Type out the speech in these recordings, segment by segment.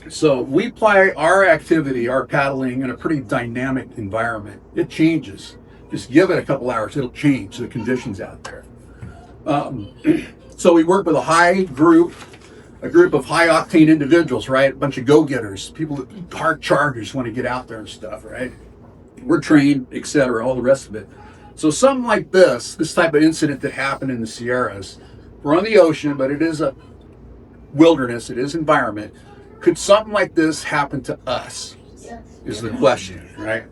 So we apply our activity, our paddling, in a pretty dynamic environment. It changes. Just give it a couple hours, it'll change the conditions out there. Um, so we work with a group of high octane individuals, right? A bunch of go-getters, people, hard chargers, want to get out there and stuff, right? We're trained, etc., all the rest of it. So something like this type of incident that happened in the Sierras, we're on the ocean, but it is a wilderness, it is environment. Could something like this happen to us? Is the question, right?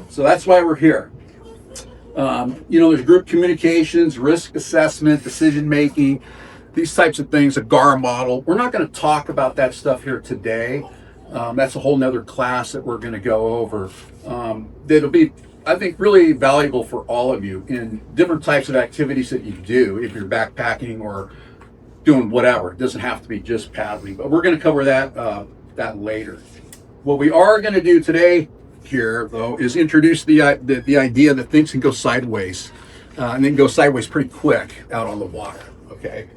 So that's why we're here. There's group communications, risk assessment, decision making, these types of things, a GAR model. We're not going to talk about that stuff here today. That's a whole nother class that we're going to go over. That'll be, I think, really valuable for all of you in different types of activities that you do if you're backpacking or doing whatever. It doesn't have to be just paddling, but we're going to cover that later. What we are going to do today here, though, is introduce the idea that things can go sideways, and then go sideways pretty quick out on the water. Okay,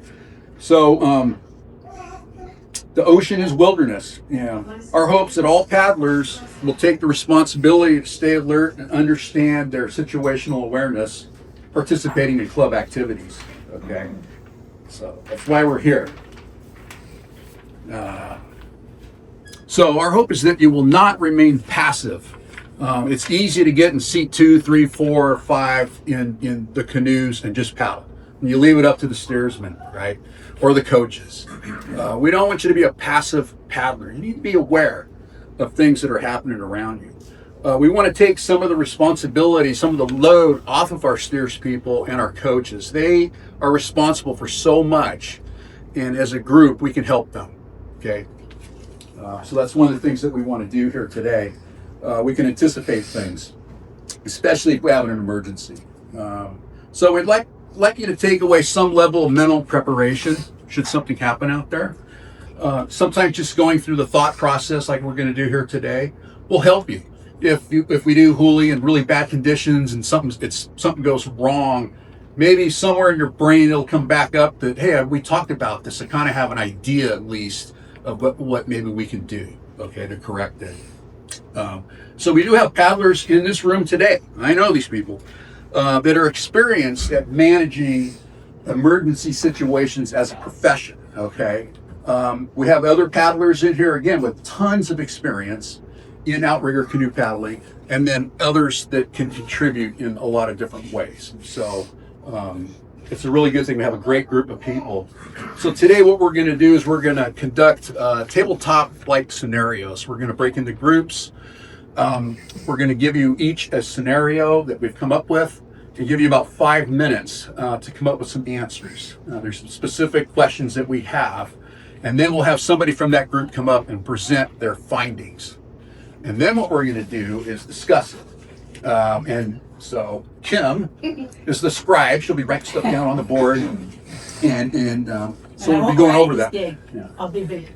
so the ocean is wilderness. Our hopes that all paddlers will take the responsibility to stay alert and understand their situational awareness, participating in club activities. Okay. So that's why we're here. So our hope is that you will not remain passive. It's easy to get in seat 2, 3, 4, 5 in the canoes and just paddle. And you leave it up to the steersman, right? Or the coaches. We don't want you to be a passive paddler. You need to be aware of things that are happening around you. We want to take some of the responsibility, some of the load off of our steers people and our coaches. They are responsible for so much, and as a group, we can help them. Okay, so that's one of the things that we want to do here today. We can anticipate things, especially if we have an emergency. So we'd like you to take away some level of mental preparation should something happen out there. Sometimes just going through the thought process, like we're going to do here today, will help you. If we do huli in really bad conditions and something goes wrong, maybe somewhere in your brain it'll come back up that, hey, we talked about this. I kind of have an idea at least of what maybe we can do, okay, to correct it. So we do have paddlers in this room today. I know these people that are experienced at managing emergency situations as a profession, okay? We have other paddlers in here, again, with tons of experience in outrigger canoe paddling, and then others that can contribute in a lot of different ways. So it's a really good thing. We have a great group of people. So today what we're going to do is we're going to conduct tabletop-like scenarios. We're going to break into groups. We're going to give you each a scenario that we've come up with and give you about 5 minutes to come up with some answers. There's some specific questions that we have, and then we'll have somebody from that group come up and present their findings. And then what we're going to do is discuss it. And so Kim is the scribe. She'll be writing stuff down on the board. And so we'll be going over that. Yeah. I'll be big.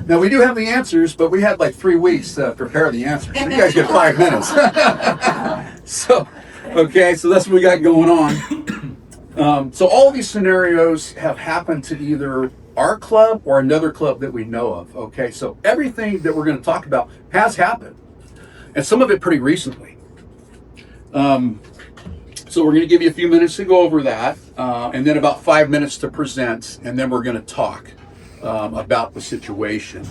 Now, we do have the answers, but we had like 3 weeks to prepare the answers. So you guys get 5 minutes. So that's what we got going on. So all these scenarios have happened to either our club or another club that we know of. Okay, so everything that we're going to talk about has happened, and some of it pretty recently. So we're going to give you a few minutes to go over that, and then about 5 minutes to present, and then we're going to talk about the situation.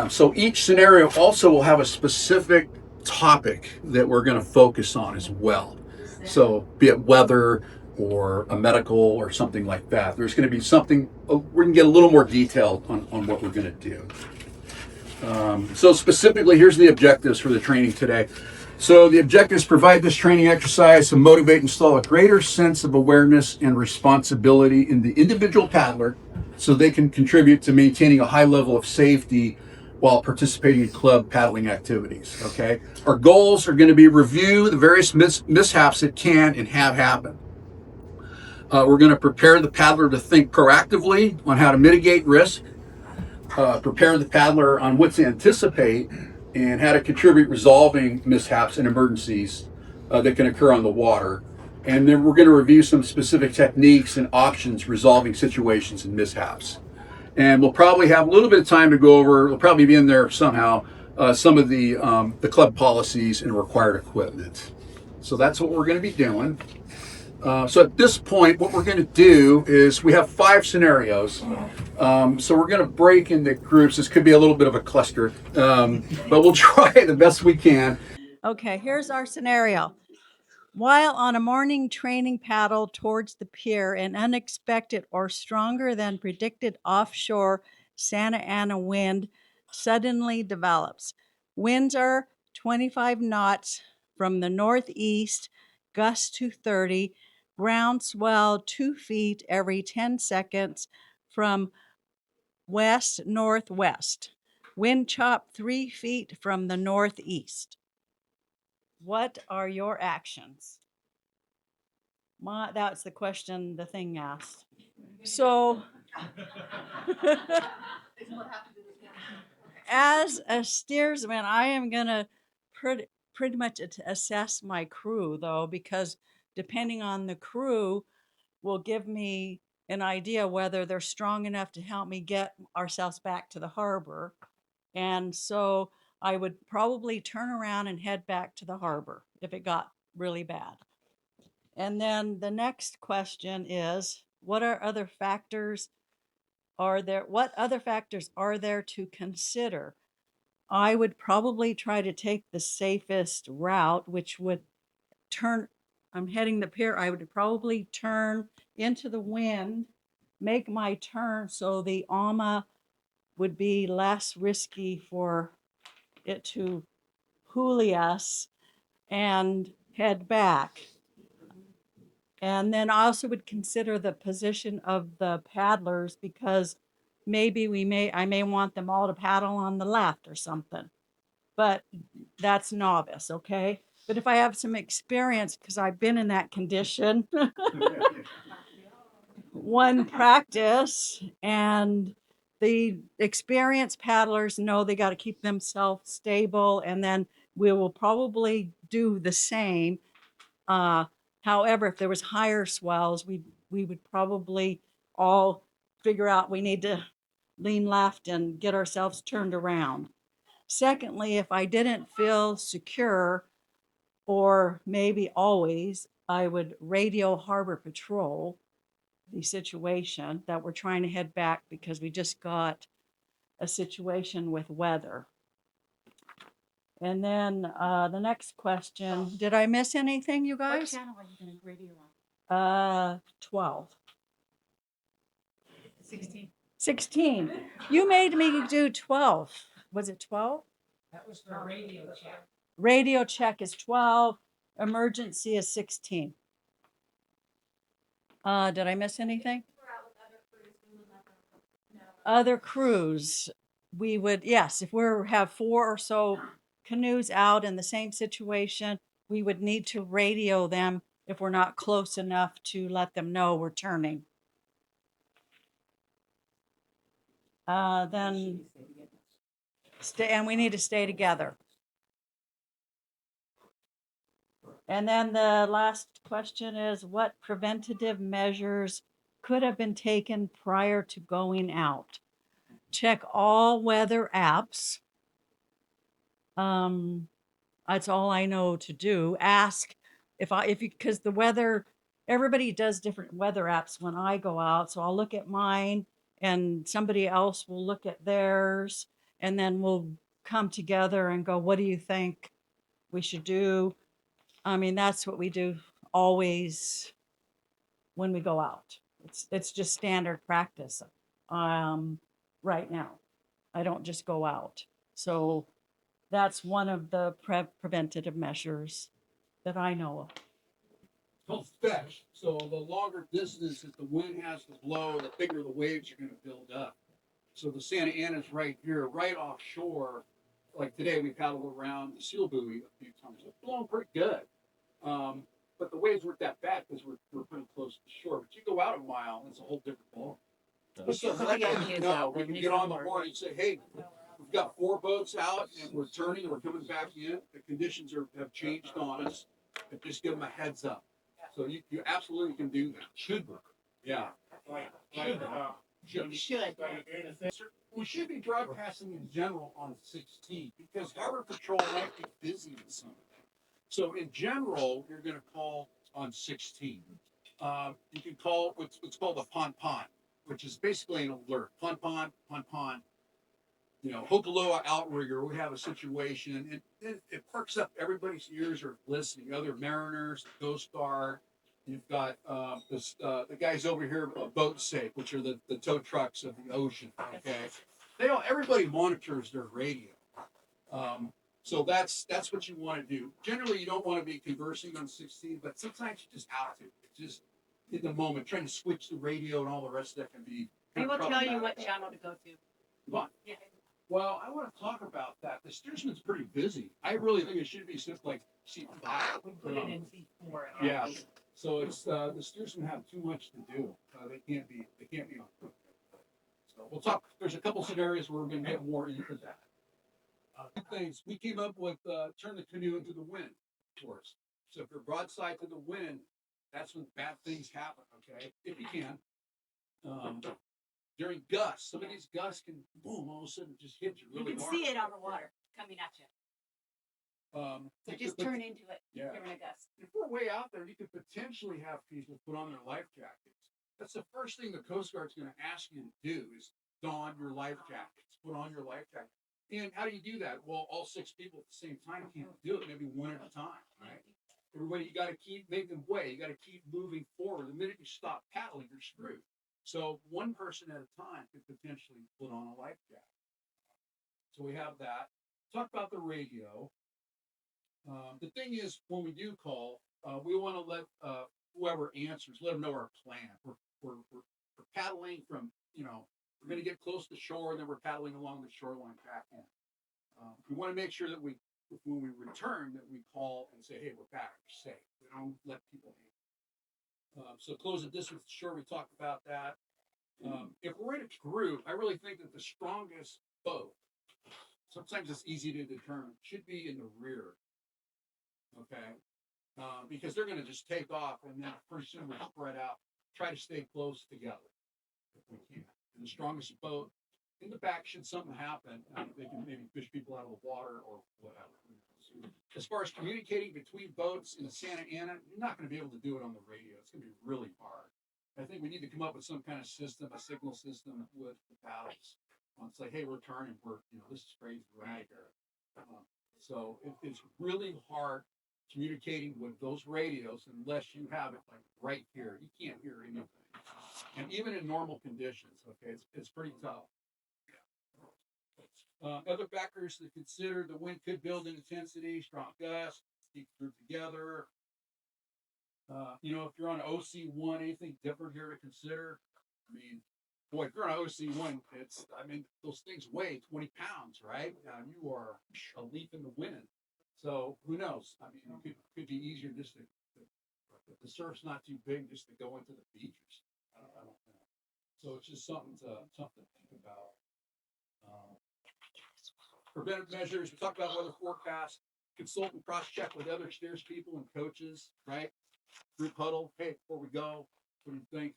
So each scenario also will have a specific topic that we're going to focus on as well. So be it weather or a medical or something like that. There's going to be something, we're going to get a little more detailed on what we're going to do. So specifically, here's the objectives for the training today. So the objectives provide this training exercise to motivate and install a greater sense of awareness and responsibility in the individual paddler so they can contribute to maintaining a high level of safety while participating in club paddling activities, okay? Our goals are going to be review the various mishaps that can and have happened. We're going to prepare the paddler to think proactively on how to mitigate risk, prepare the paddler on what to anticipate, and how to contribute resolving mishaps and emergencies that can occur on the water. And then we're going to review some specific techniques and options resolving situations and mishaps. And we'll probably have a little bit of time to go over, it'll probably be in there somehow, some of the club policies and required equipment. So that's what we're going to be doing. So at this point, what we're going to do is we have 5 scenarios. So we're going to break into groups. This could be a little bit of a cluster, but we'll try the best we can. Okay, here's our scenario. While on a morning training paddle towards the pier, an unexpected or stronger than predicted offshore Santa Ana wind suddenly develops. Winds are 25 knots from the northeast, gusts to 30, ground swell 2 feet every 10 seconds from west northwest. Wind chop 3 feet from the northeast. What are your actions? That's the question the thing asked. So, as a steersman, I am going to pretty much assess my crew, though, because depending on the crew will give me an idea whether they're strong enough to help me get ourselves back to the harbor. And so I would probably turn around and head back to the harbor if it got really bad. And then the next question is, what other factors are there to consider? I would probably try to take the safest route, which would turn, I'm heading the pier, I would probably turn into the wind, make my turn so the AMA would be less risky for it to hoolie us and head back. And then I also would consider the position of the paddlers, because maybe I may want them all to paddle on the left or something. But that's novice, okay? But if I have some experience, because I've been in that condition, one practice, and the experienced paddlers know they got to keep themselves stable, and then we will probably do the same. However, if there was higher swells, we would probably all figure out we need to lean left and get ourselves turned around. Secondly, if I didn't feel secure, or maybe always, I would radio harbor patrol the situation that we're trying to head back because we just got a situation with weather. And then the next question, did I miss anything, you What guys? channel are you gonna radio on? 12. 16. 16. You made me do 12. Was it 12? That was for radio check. Radio check is 12. Emergency is 16. Did I miss anything? Other crews, we would, yes, if we have 4 or so canoes out in the same situation, we would need to radio them if we're not close enough to let them know we're turning. Then and we need to stay together. And then the last question is, what preventative measures could have been taken prior to going out? Check all weather apps. That's all I know to do. Ask if you, because the weather, everybody does different weather apps when I go out. So I'll look at mine and somebody else will look at theirs, and then we'll come together and go, what do you think we should do? I mean, that's what we do always when we go out. It's just standard practice. Right now, I don't just go out. So that's one of the preventative measures that I know of. It's called fetch. So the longer distance that the wind has to blow, the bigger the waves are going to build up. So the Santa Ana's right here, right offshore. Like today, we paddled around the seal buoy a few times. It's blowing pretty good. But the waves weren't that bad because we're pretty close to the shore. But you go out a mile, it's a whole different ball. So we can get on the horn and say, hey, we've got 4 boats out and we're turning and we're coming back in. The conditions have changed on us. And just give them a heads up. So you absolutely can do that. Should work. Yeah. You should. We should be broadcasting in general on 16 because Harbor Patrol might be busy with something. So in general, you're going to call on 16. You can call what's called a pon, which is basically an alert. Pon, pon. You know, Hokuloa, Outrigger, we have a situation, and it perks up everybody's ears are listening. Other mariners, Coast Guard. You've got the guys over here, Boat Safe, which are the tow trucks of the ocean. Okay, everybody monitors their radio. So that's what you want to do. Generally, you don't want to be conversing on 16, but sometimes you just have to. Just in the moment, trying to switch the radio and all the rest of that can be. We will tell you what channel to go to. Come on. Yeah. Well, I want to talk about that. The steersman's pretty busy. I really think it should be something like seat 5. We put it in C4. Yeah. So it's the steersmen have too much to do. They can't be on. So we'll talk. There's a couple scenarios where we're going to get more into that. Things we came up with: turn the canoe into the wind, of course. So if you're broadside to the wind, that's when bad things happen. Okay, if you can. During gusts, some of these gusts can boom, all of a sudden just hit you You really can hard. see it on the water coming at you. So just turn into it during a gust. If we're way out there, you could potentially have people put on their life jackets. That's the first thing the Coast Guard's going to ask you to do is don your life jackets. Put on your life jacket. And how do you do that? Well, all 6 people at the same time can't do it. Maybe one at a time, right? Everybody, you got to keep making way. You got to keep moving forward. The minute you stop paddling, you're screwed. So one person at a time could potentially put on a life jacket. So we have that. Talk about the radio. The thing is, when we do call, we want to let whoever answers, let them know our plan. We're paddling from, we're going to get close to shore, and then we're paddling along the shoreline back in. We want to make sure that when we return, that we call and say, hey, we're back, we're safe. We don't let people in. So close the distance to shore, we talked about that. If we're in a group, I really think that the strongest boat, sometimes it's easy to determine, should be in the rear. Okay? Because they're going to just take off, and then pretty soon we'll spread out. Try to stay close together if we can. And the strongest boat in the back, should something happen, they can maybe fish people out of the water or whatever. As far as communicating between boats in the Santa Ana, you're not going to be able to do it on the radio. It's going to be really hard. I think we need to come up with some kind of system, a signal system with the paddles. It's like, hey, we're turning. This is crazy. We're out here. So it's really hard communicating with those radios unless you have it like right here. You can't hear anything. And even in normal conditions, okay, it's pretty tough. Other factors to consider: the wind could build in intensity, strong gusts, keep the group together. If you're on OC1, anything different here to consider? I mean, boy, if you're on OC1, those things weigh 20 pounds, right? You are a leaf in the wind. So who knows? I mean, it could be easier just to the surf's not too big just to go into the beaches. I don't know. So it's just something to think about. Preventive measures. We talked about weather forecast. Consult and cross-check with other steers people and coaches, right? Group huddle. Hey, before we go, what do you think?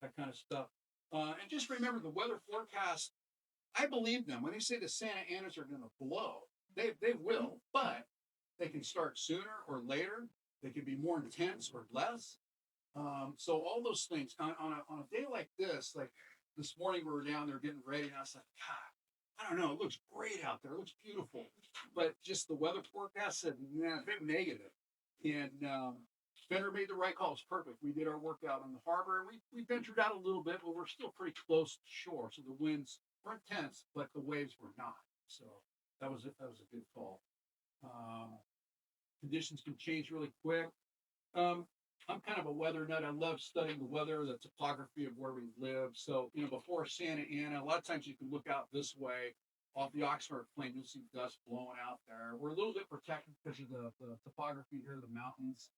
That kind of stuff. And just remember the weather forecast. I believe them when they say the Santa Anas are going to blow. They will, but they can start sooner or later. They can be more intense or less. So all those things on a day like this morning we were down there getting ready, and I was like, God, I don't know. It looks great out there. It looks beautiful. But just the weather forecast said, nah, a bit negative. And Ventura made the right call. It's perfect. We did our workout on the harbor, and we ventured out a little bit, but we're still pretty close to shore. So the winds were intense, but the waves were not. So that was a good call. Conditions can change really quick. I'm kind of a weather nut. I love studying the weather, the topography of where we live. So, before Santa Ana, a lot of times you can look out this way off the Oxnard Plain, you'll see dust blowing out there. We're a little bit protected because of the topography here, the mountains.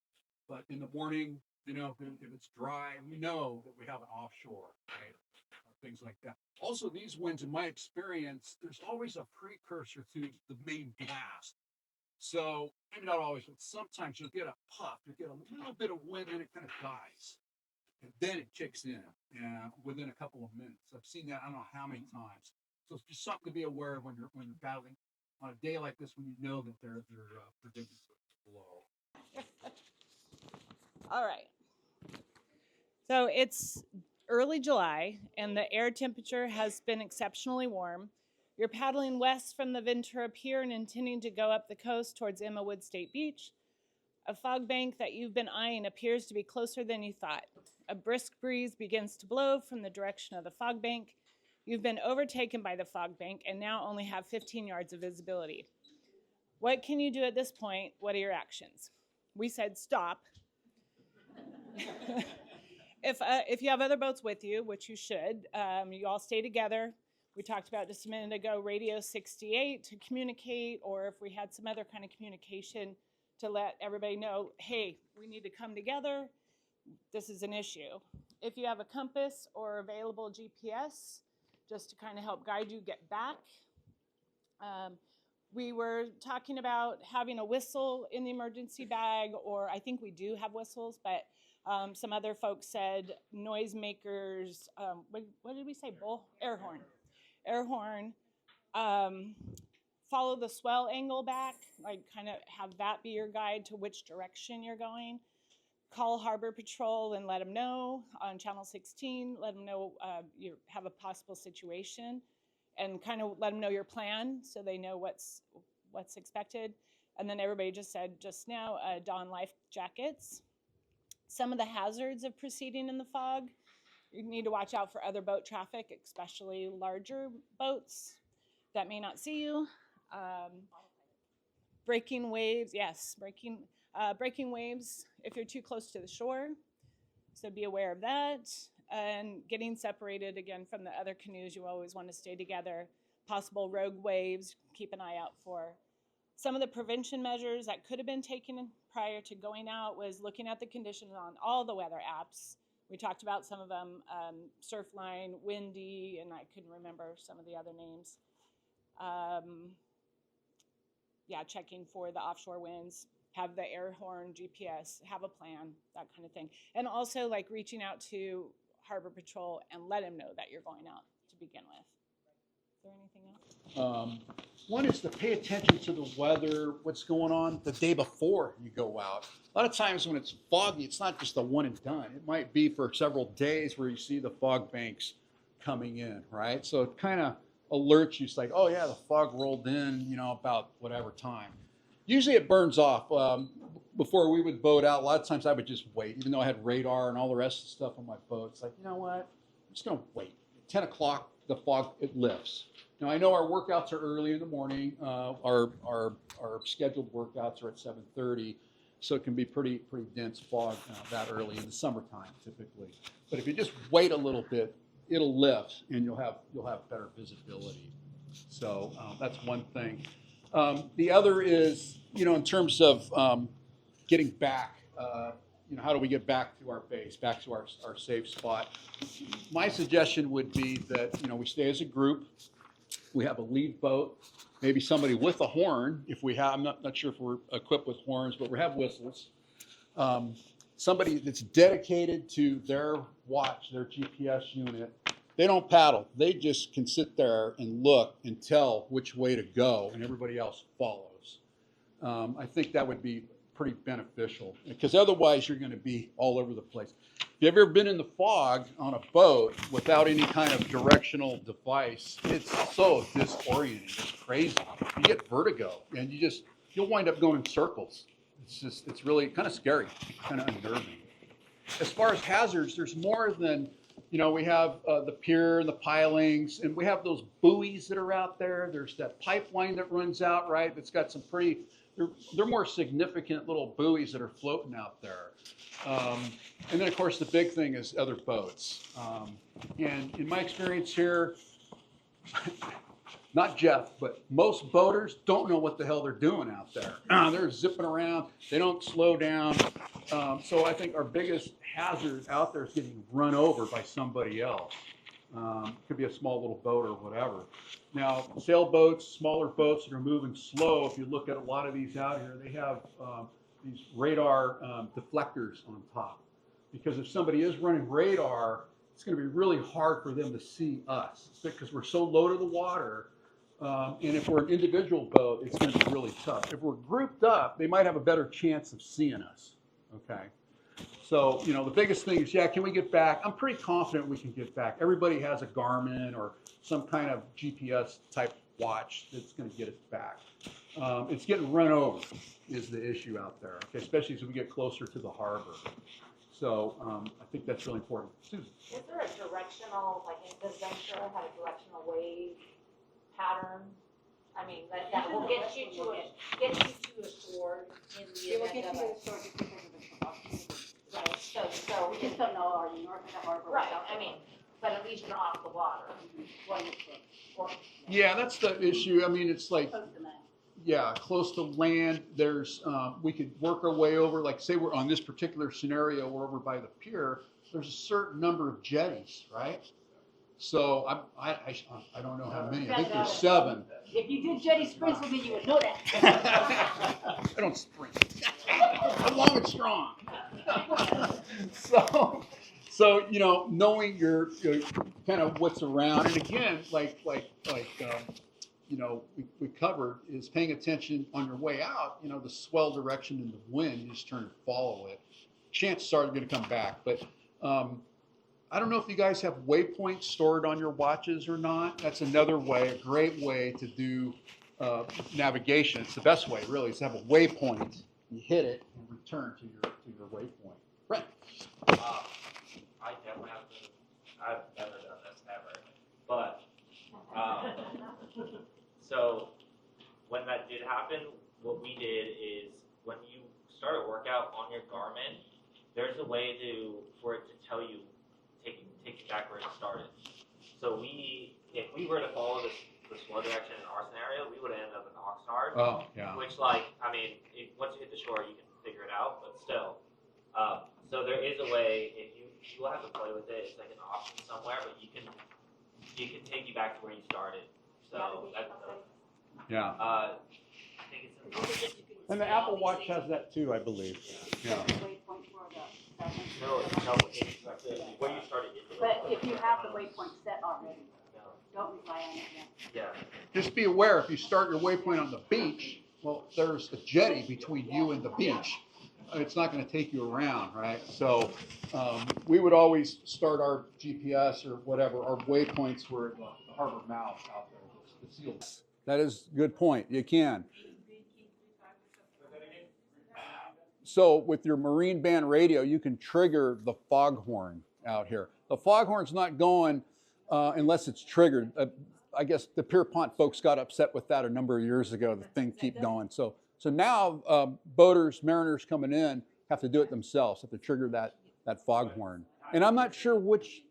But in the morning, if it's dry, we know that we have an offshore, right? Things like that. Also, these winds, in my experience, there's always a precursor to the main blast. So maybe not always, but sometimes you'll get a puff, you'll get a little bit of wind and it kind of dies. and then it kicks in within a couple of minutes. I've seen that I don't know how many times. So it's just something to be aware of when you're paddling on a day like this, when you know that they're predicted to blow. All right. So it's early July, and the air temperature has been exceptionally warm. You're paddling west from the Ventura Pier and intending to go up the coast towards Emma Wood State Beach. A fog bank that you've been eyeing appears to be closer than you thought. A brisk breeze begins to blow from the direction of the fog bank. You've been overtaken by the fog bank and now only have 15 yards of visibility. What can you do at this point? What are your actions? We said stop. If you have other boats with you, which you should, you all stay together. We talked about just a minute ago radio 68 to communicate, or if we had some other kind of communication to let everybody know, hey, we need to come together. This is an issue. If you have a compass or available GPS, just to kind of help guide you get back. We were talking about having a whistle in the emergency bag, or I think we do have whistles, but some other folks said noisemakers. What did we say? Air horn. Air horn. Follow the swell angle back, like kind of have that be your guide to which direction you're going. Call Harbor Patrol and let them know on Channel 16. Let them know you have a possible situation, and kind of let them know your plan so they know what's expected. And then everybody just said just now, don life jackets. Some of the hazards of proceeding in the fog, you need to watch out for other boat traffic, especially larger boats that may not see you. Breaking waves, yes, breaking waves if you're too close to the shore, so be aware of that. And getting separated again from the other canoes, you always want to stay together. Possible rogue waves, keep an eye out for. Some of the prevention measures that could have been taken prior to going out was looking at the conditions on all the weather apps. We talked about some of them, Surfline, Windy, and I couldn't remember some of the other names. Checking for the offshore winds, have the air horn, GPS, have a plan, that kind of thing. And also like reaching out to Harbor Patrol and let them know that you're going out to begin with. Is there anything else? One is to pay attention to the weather, what's going on the day before you go out. A lot of times when it's foggy, it's not just a one and done. It might be for several days where you see the fog banks coming in, right? So it kind of alerts you. It's like, oh yeah, the fog rolled in, about whatever time. Usually it burns off. Before we would boat out, a lot of times I would just wait, even though I had radar and all the rest of the stuff on my boat. It's like, you know what? I'm just going to wait. At 10 o'clock, the fog, it lifts. Now, I know our workouts are early in the morning. Our scheduled workouts are at 7:30, so it can be pretty dense fog that early in the summertime, typically. But if you just wait a little bit, it'll lift, and you'll have better visibility. So that's one thing. The other is, in terms of getting back. How do we get back to our base, back to our safe spot? My suggestion would be that, we stay as a group. We have a lead boat, maybe somebody with a horn. If we have, I'm not sure if we're equipped with horns, but we have whistles. Somebody that's dedicated to their watch, their GPS unit. They don't paddle. They just can sit there and look and tell which way to go, and everybody else follows. I think that would be pretty beneficial, because otherwise you're going to be all over the place. If you've ever been in the fog on a boat without any kind of directional device, it's so disorienting. It's crazy. You get vertigo, and you'll wind up going in circles. It's really kind of scary, kind of unnerving. As far as hazards, there's more than, we have the pier and the pilings, and we have those buoys that are out there. There's that pipeline that runs out, right? That's got some pretty, they're more significant little buoys that are floating out there. And then, of course, the big thing is other boats. And in my experience here, not Jeff, but most boaters don't know what the hell they're doing out there. They're zipping around. They don't slow down. So I think our biggest hazard out there is getting run over by somebody else. Could be a small little boat or whatever. Now, sailboats, smaller boats that are moving slow, if you look at a lot of these out here, they have these radar deflectors on top. because if somebody is running radar, it's going to be really hard for them to see us because we're so low to the water. And if we're an individual boat, it's going to be really tough. If we're grouped up, they might have a better chance of seeing us. Okay. So, you know, the biggest thing is, yeah, can we get back? I'm pretty confident we can get back. Everybody has a Garmin or some kind of GPS type watch that's going to get us back. It's getting run over is the issue out there, okay, especially as we get closer to the harbor. So I think that's really important. Susan. Is there a directional, like, does Ventura have a directional wave pattern? I mean, that will get you to a shore in the It will event get of you to a. the shore just because of the topography. Right, so We just don't know, are you north of the harbor? or right, south of I the mean, harbor? but at least you're off the water. One is close. Or, Yeah, that's the issue. I mean, it's like, Close to land. yeah, close to land. There's, we could work our way over, like say we're on this particular scenario, we're over by the pier, there's a certain number of jetties, right? So I don't know how many, I think there's 7. If you did jetty sprints with me, you would know that. I don't sprint. I'm long and strong. So you know, knowing your kind of what's around, and again, like you know, we covered is paying attention on your way out. You know, the swell direction and the wind, you just turn and follow it. Chances are you're going to come back, but I don't know if you guys have waypoints stored on your watches or not. That's another way, a great way to do navigation. It's the best way, really, is to have a waypoint. You hit it and return to your waypoint. Brent. I definitely have to. I've never done this ever, but so when that did happen, what we did is when you start a workout on your Garmin, there's a way for it to tell you take you back where it started. So if we were to follow the slow direction in our scenario, we would end up in Oxnard. Oh, yeah. Which, I mean, once you hit the shore, you can figure it out, but still. So there is a way, you will have to play with it, it's like an option somewhere, but you can take you back to where you started. So Yeah. I think it's in And the Apple Watch has that too, I believe. Yeah. Waypoint for the. no, it's where you started. But if you have the waypoint set already, No. don't rely on it yet. Yeah. Just be aware, if you start your waypoint on the beach, well, there's a jetty between you and the beach. It's not going to take you around, right? So we would always start our GPS or whatever, our waypoints were at the harbor mouth out there. The seals. That is a good point. You can. So with your marine band radio, you can trigger the foghorn out here. The foghorn's not going unless it's triggered. I guess the Pierpont folks got upset with that a number of years ago. The thing keep going. So now boaters, mariners coming in have to do it themselves, have to trigger that foghorn. And I'm not sure which,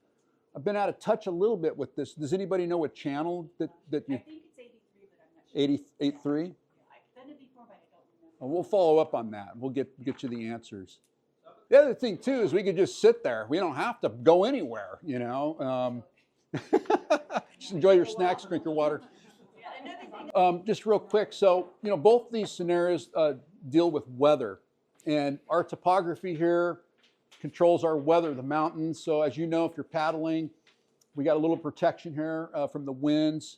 I've been out of touch a little bit with this. Does anybody know what channel that you? I think it's 83, but I'm not sure. 83? I've done it before, but I don't remember. Well, we'll follow up on that. We'll get you the answers. The other thing too is we could just sit there. We don't have to go anywhere, you know. Just enjoy your snacks, drink your water. Just real quick, so you know, both these scenarios deal with weather, and our topography here controls our weather, the mountains. So as you know, if you're paddling, we got a little protection here from the winds.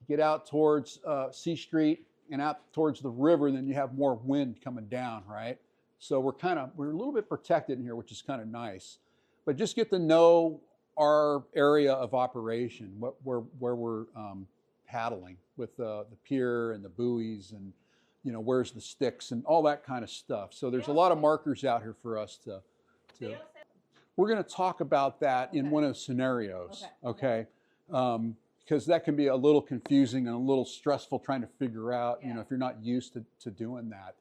Get out towards C Street and out towards the river, then you have more wind coming down, right? So we're a little bit protected in here, which is kind of nice. But just get to know our area of operation, where we're paddling with the pier and the buoys, and you know, where's the sticks and all that kind of stuff. So there's a lot of markers out here for us to we're going to talk about that in one of the scenarios, okay? Because that can be a little confusing and a little stressful trying to figure out, you know, if you're not used to doing that.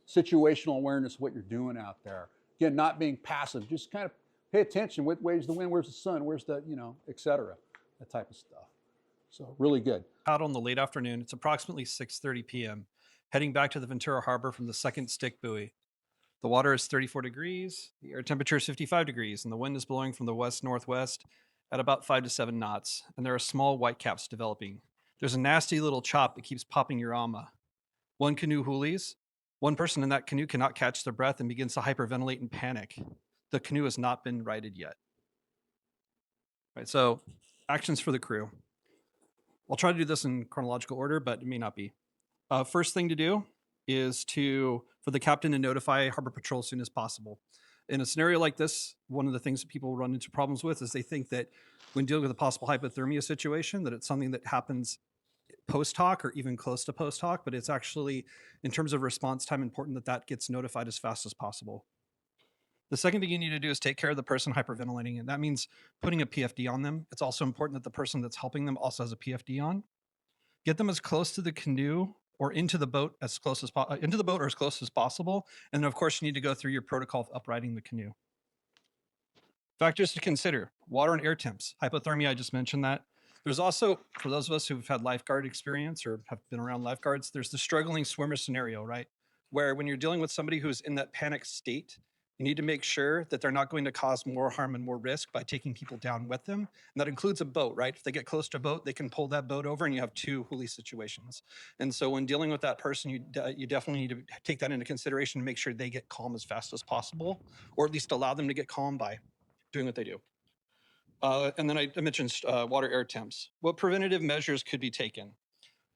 Situational awareness, what you're doing out there. Again, not being passive, just kind of pay attention. What way's the wind? Where's the sun? Where's the, you know, et cetera, that type of stuff. So really good. Out in the late afternoon, it's approximately 6:30 p.m., heading back to the Ventura Harbor from the second stick buoy. The water is 34 degrees, the air temperature is 55 degrees, and the wind is blowing from the west-northwest at about 5 to 7 knots, and there are small whitecaps developing. There's a nasty little chop that keeps popping your ama. One canoe hoolies. One person in that canoe cannot catch their breath and begins to hyperventilate in panic. the canoe has not been righted yet. Right, so actions for the crew. I'll try to do this in chronological order, but it may not be. First thing to do is for the captain to notify Harbor Patrol as soon as possible. In a scenario like this, one of the things that people run into problems with is they think that when dealing with a possible hypothermia situation, that it's something that happens post hoc or even close to post hoc, but it's actually, in terms of response time, important that that gets notified as fast as possible. The second thing you need to do is take care of the person hyperventilating, and that means putting a PFD on them. It's also important that the person that's helping them also has a PFD on. Get them as close to the canoe or into the boat as close as possible. And then, of course, you need to go through your protocol of uprighting the canoe. Factors to consider: water and air temps. Hypothermia, I just mentioned that. There's also, for those of us who've had lifeguard experience or have been around lifeguards, there's the struggling swimmer scenario, right? Where when you're dealing with somebody who's in that panic state, you need to make sure that they're not going to cause more harm and more risk by taking people down with them. And that includes a boat, right? If they get close to a boat, they can pull that boat over and you have two huli situations. And so when dealing with that person, you definitely need to take that into consideration and make sure they get calm as fast as possible, or at least allow them to get calm by doing what they do. And then I mentioned water air temps. What preventative measures could be taken?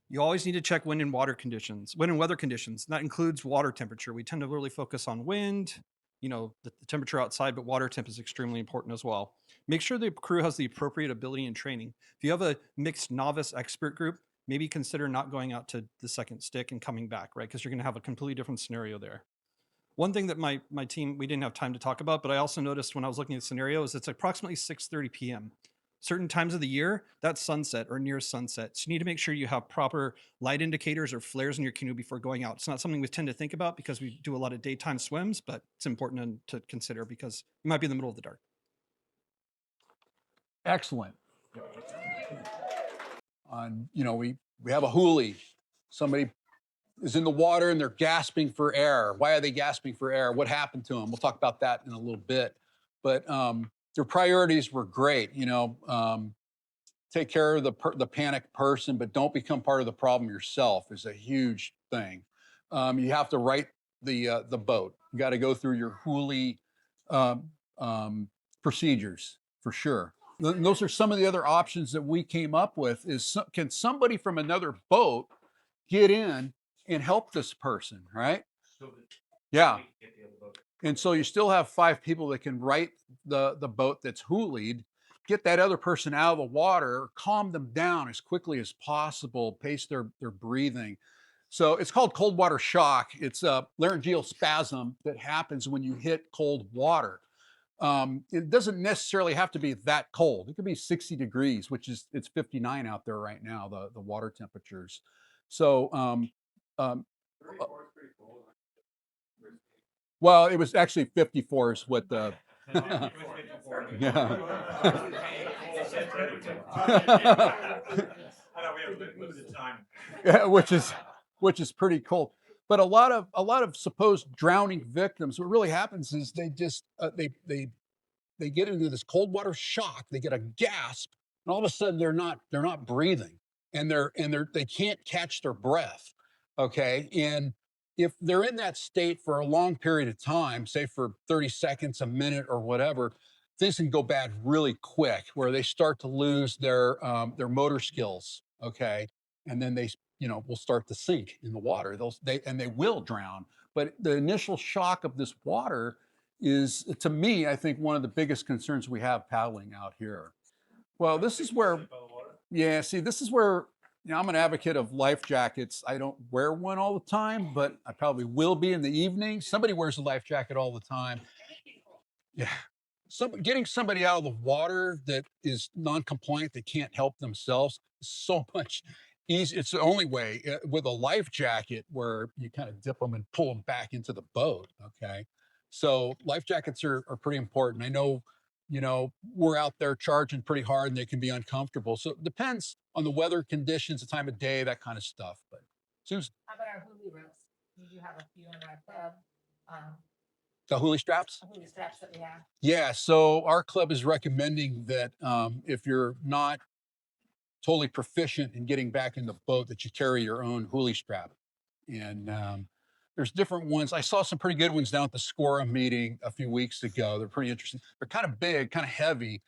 You always need to check wind and weather conditions. That includes water temperature. We tend to really focus on wind, the temperature outside, but water temp is extremely important as well. Make sure the crew has the appropriate ability and training. If you have a mixed novice expert group, maybe consider not going out to the second stick and coming back, right? Because you're going to have a completely different scenario there. One thing that my team, we didn't have time to talk about, but I also noticed when I was looking at the scenario is it's approximately 6:30 p.m. Certain times of the year, that's sunset or near sunset. So you need to make sure you have proper light indicators or flares in your canoe before going out. It's not something we tend to think about because we do a lot of daytime swims, but it's important to consider because you might be in the middle of the dark. Excellent. We have a huli. Somebody is in the water and they're gasping for air. Why are they gasping for air? What happened to them? We'll talk about that in a little bit. But their priorities were great. Take care of the panicked person, but don't become part of the problem yourself is a huge thing. You have to right the boat. You got to go through your huli procedures for sure. And those are some of the other options that we came up with. Can somebody from another boat get in and help this person, right? Yeah. And so you still have 5 people that can right the boat that's hulied, get that other person out of the water, calm them down as quickly as possible, pace their breathing. So it's called cold water shock. It's a laryngeal spasm that happens when you hit cold water. It doesn't necessarily have to be that cold. It could be 60 degrees, it's 59 out there right now, the water temperatures. So, well, it was actually 54 is what the, yeah. Yeah, which is pretty cold. But a lot of supposed drowning victims, what really happens is they just they get into this cold water shock, they get a gasp, and all of a sudden they're not breathing, and they can't catch their breath. Okay. And if they're in that state for a long period of time, say for 30 seconds, a minute, or whatever, things can go bad really quick where they start to lose their motor skills. Okay. And then they will start to sink in the water. They will drown. But the initial shock of this water is, to me, I think one of the biggest concerns we have paddling out here. Well, this is where, this is where, I'm an advocate of life jackets. I don't wear one all the time, but I probably will be in the evening. Somebody wears a life jacket all the time. Yeah. Getting somebody out of the water that is non-compliant, that can't help themselves, is so much easier. It's the only way with a life jacket where you kind of dip them and pull them back into the boat. Okay. So life jackets are pretty important. I know, we're out there charging pretty hard and they can be uncomfortable. So it depends on the weather conditions, the time of day, that kind of stuff. But Susan. How about our huli ropes? We do have a few in our club. The huli straps? The huli straps that we have. Yeah, so our club is recommending that if you're not totally proficient in getting back in the boat, that you carry your own huli strap. And There's different ones. I saw some pretty good ones down at the Scora meeting a few weeks ago. They're pretty interesting. They're kind of big, kind of heavy,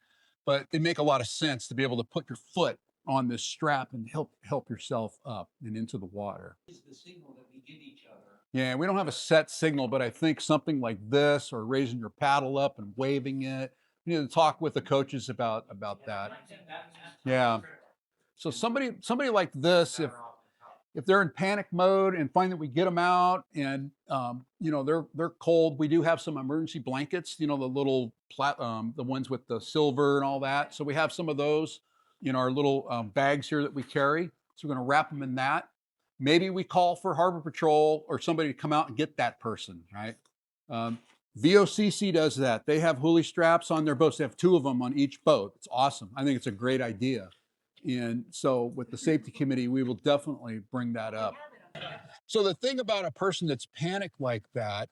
but they make a lot of sense to be able to put your foot on this strap and help yourself up and into the water. Is the signal that we give each other. Yeah, we don't have a set signal, but I think something like this, or raising your paddle up and waving it. You need to talk with the coaches about that. Yeah. So somebody like this, if they're in panic mode and find that we get them out and they're cold, we do have some emergency blankets. The little the ones with the silver and all that. So we have some of those in our little bags here that we carry. So we're going to wrap them in that. Maybe we call for Harbor Patrol or somebody to come out and get that person, right? VOCC does that. They have huli straps on their boats. They have 2 of them on each boat. It's awesome. I think it's a great idea. And so with the safety committee, we will definitely bring that up. So the thing about a person that's panicked like that,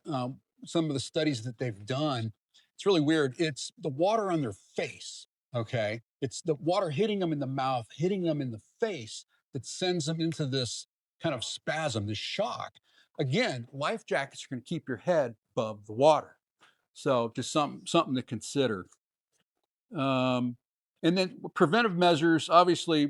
some of the studies that they've done, it's really weird. It's the water on their face, okay? It's the water hitting them in the mouth, hitting them in the face that sends them into this kind of spasm, this shock. Again, life jackets are going to keep your head above the water. So just something to consider. And then preventive measures, obviously,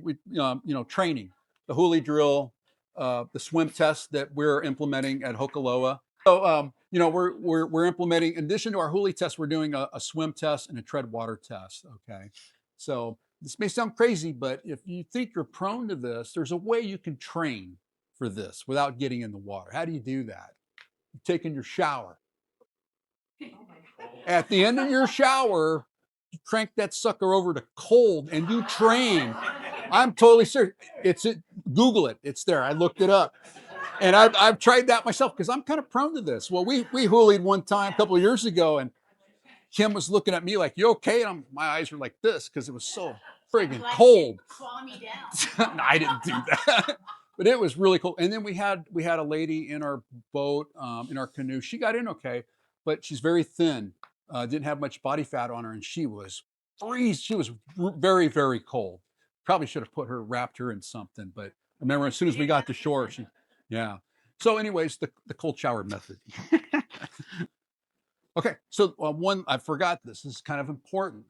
training, the huli drill, the swim test that we're implementing at Hokuloa. So, we're implementing, in addition to our huli test, we're doing a swim test and a tread water test. Okay. So this may sound crazy, but if you think you're prone to this, there's a way you can train for this without getting in the water. How do you do that? You take in your shower. At the end of your shower, you crank that sucker over to cold and you train. I'm totally serious. Google it. It's there. I looked it up. And I've tried that myself because I'm kind of prone to this. Well, we hoolied one time a couple of years ago, and Kim was looking at me like, "You okay?" And my eyes were like this because it was so friggin' cold. Claw me down. No, I didn't do that. But it was really cold. And then we had a lady in our boat, in our canoe. She got in okay, but she's very thin. Didn't have much body fat on her, and she was She was very, very cold. Probably should have wrapped her in something. But I remember as soon as we got to shore, yeah. So, anyways, the cold shower method. Okay, so one I forgot this. This is kind of important.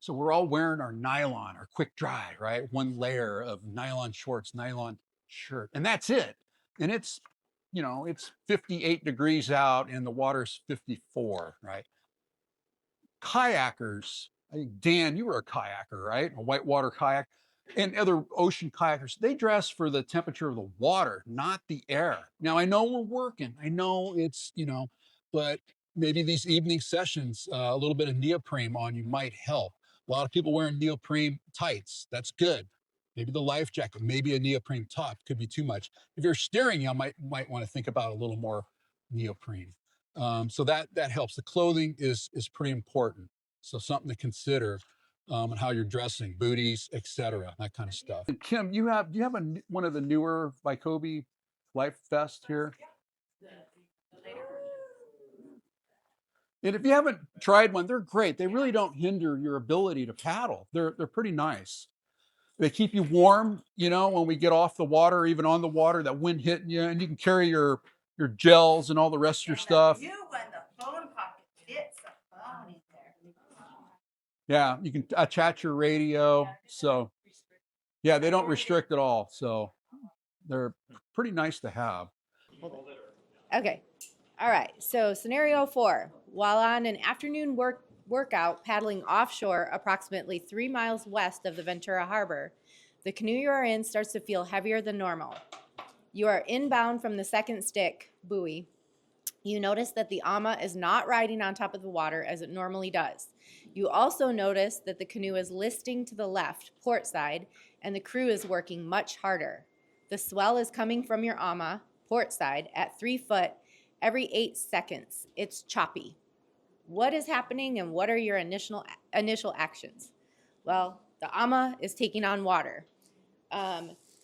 So we're all wearing our nylon, our quick dry, right? One layer of nylon shorts, nylon shirt, and that's it. And it's 58 degrees out, and the water's 54, right? Kayakers, I think, Dan, you were a kayaker, right? A whitewater kayak. And other ocean kayakers, they dress for the temperature of the water, not the air. Now, I know we're working. I know it's, but maybe these evening sessions, a little bit of neoprene on you might help. A lot of people wearing neoprene tights. That's good. Maybe the life jacket, maybe a neoprene top could be too much. If you're steering, you might want to think about a little more neoprene. So that helps. The clothing is pretty important. So something to consider and how you're dressing, booties, etc., that kind of stuff. And Kim, do you have one of the newer Vycobi life vests here? And if you haven't tried one, they're great. They really don't hinder your ability to paddle. They're pretty nice. They keep you warm, when we get off the water, even on the water, that wind hitting you, and you can carry your gels and all the rest of your stuff. You when the phone pocket fits the phone in there. Yeah, you can attach your radio. So, yeah, they don't restrict at all. So they're pretty nice to have. Okay. All right. So scenario 4, while on an afternoon workout paddling offshore approximately 3 miles west of the Ventura Harbor, the canoe you are in starts to feel heavier than normal. You are inbound from the second stick buoy. You notice that the ama is not riding on top of the water as it normally does. You also notice that the canoe is listing to the left, port side, and the crew is working much harder. The swell is coming from your ama, port side, at 3 foot every 8 seconds. It's choppy. What is happening and what are your initial actions? Well, the ama is taking on water.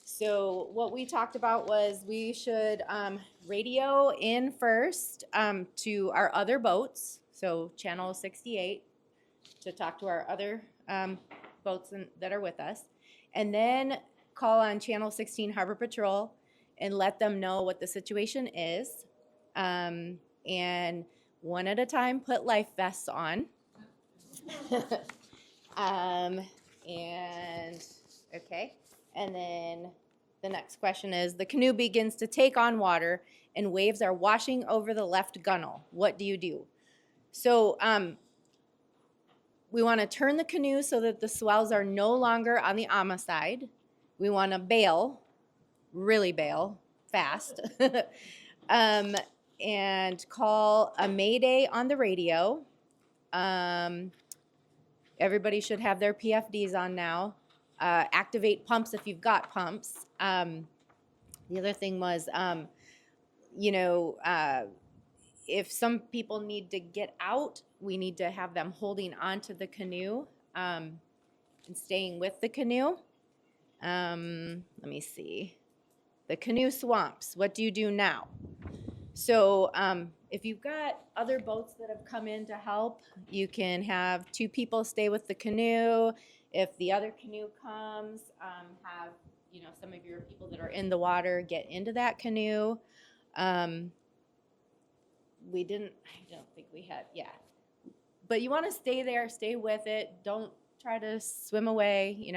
So what we talked about was we should radio in first to our other boats, so channel 68, to talk to our other boats that are with us, and then call on channel 16 Harbor Patrol and let them know what the situation is. And one at a time, put life vests on. And okay, and then the next question is, the canoe begins to take on water and waves are washing over the left gunnel. What do you do? So we want to turn the canoe so that the swells are no longer on the AMA side. We want to bail, really bail, fast, and call a mayday on the radio. Everybody should have their PFDs on now. Activate pumps if you've got pumps. The other thing was, if some people need to get out, we need to have them holding onto the canoe and staying with the canoe. Let me see. The canoe swamps. What do you do now? So if you've got other boats that have come in to help, you can have 2 people stay with the canoe. If the other canoe comes, have some of your people that are in the water get into that canoe. I don't think we had, yeah. But you want to stay there, stay with it. Don't try to swim away,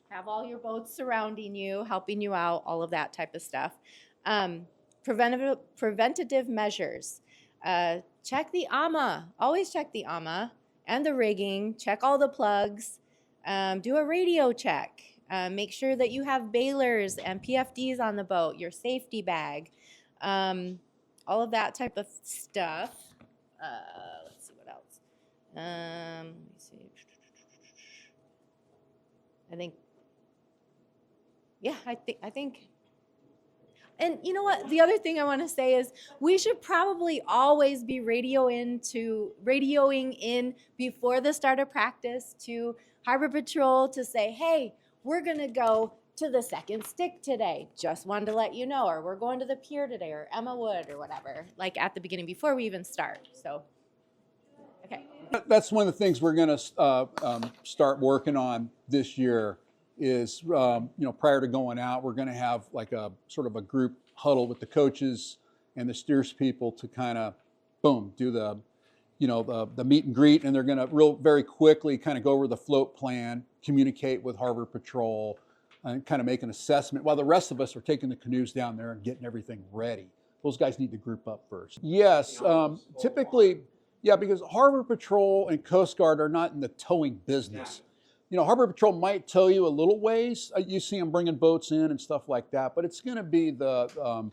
have all your boats surrounding you, helping you out, all of that type of stuff. Preventative measures. Check the AMA. Always check the AMA and the rigging. Check all the plugs. Do a radio check. Make sure that you have bailers and PFDs on the boat, your safety bag, all of that type of stuff. Let's see what else. Let me see. I think. And you know what? The other thing I want to say is we should probably always be radioing in before the start of practice to Harbor Patrol to say, hey, we're going to go to the second stick today. Just wanted to let you know, or we're going to the pier today, or Emma Wood, or whatever, like at the beginning before we even start. So, okay. That's one of the things we're going to start working on this year is, prior to going out, we're going to have like a sort of a group huddle with the coaches and the steers people to kind of, do the meet and greet, and they're going to very quickly kind of go over the float plan, communicate with Harbor Patrol, and kind of make an assessment while the rest of us are taking the canoes down there and getting everything ready. Those guys need to group up first. Yes, typically, yeah, because Harbor Patrol and Coast Guard are not in the towing business. Harbor Patrol might tow you a little ways. You see them bringing boats in and stuff like that, but it's going to be the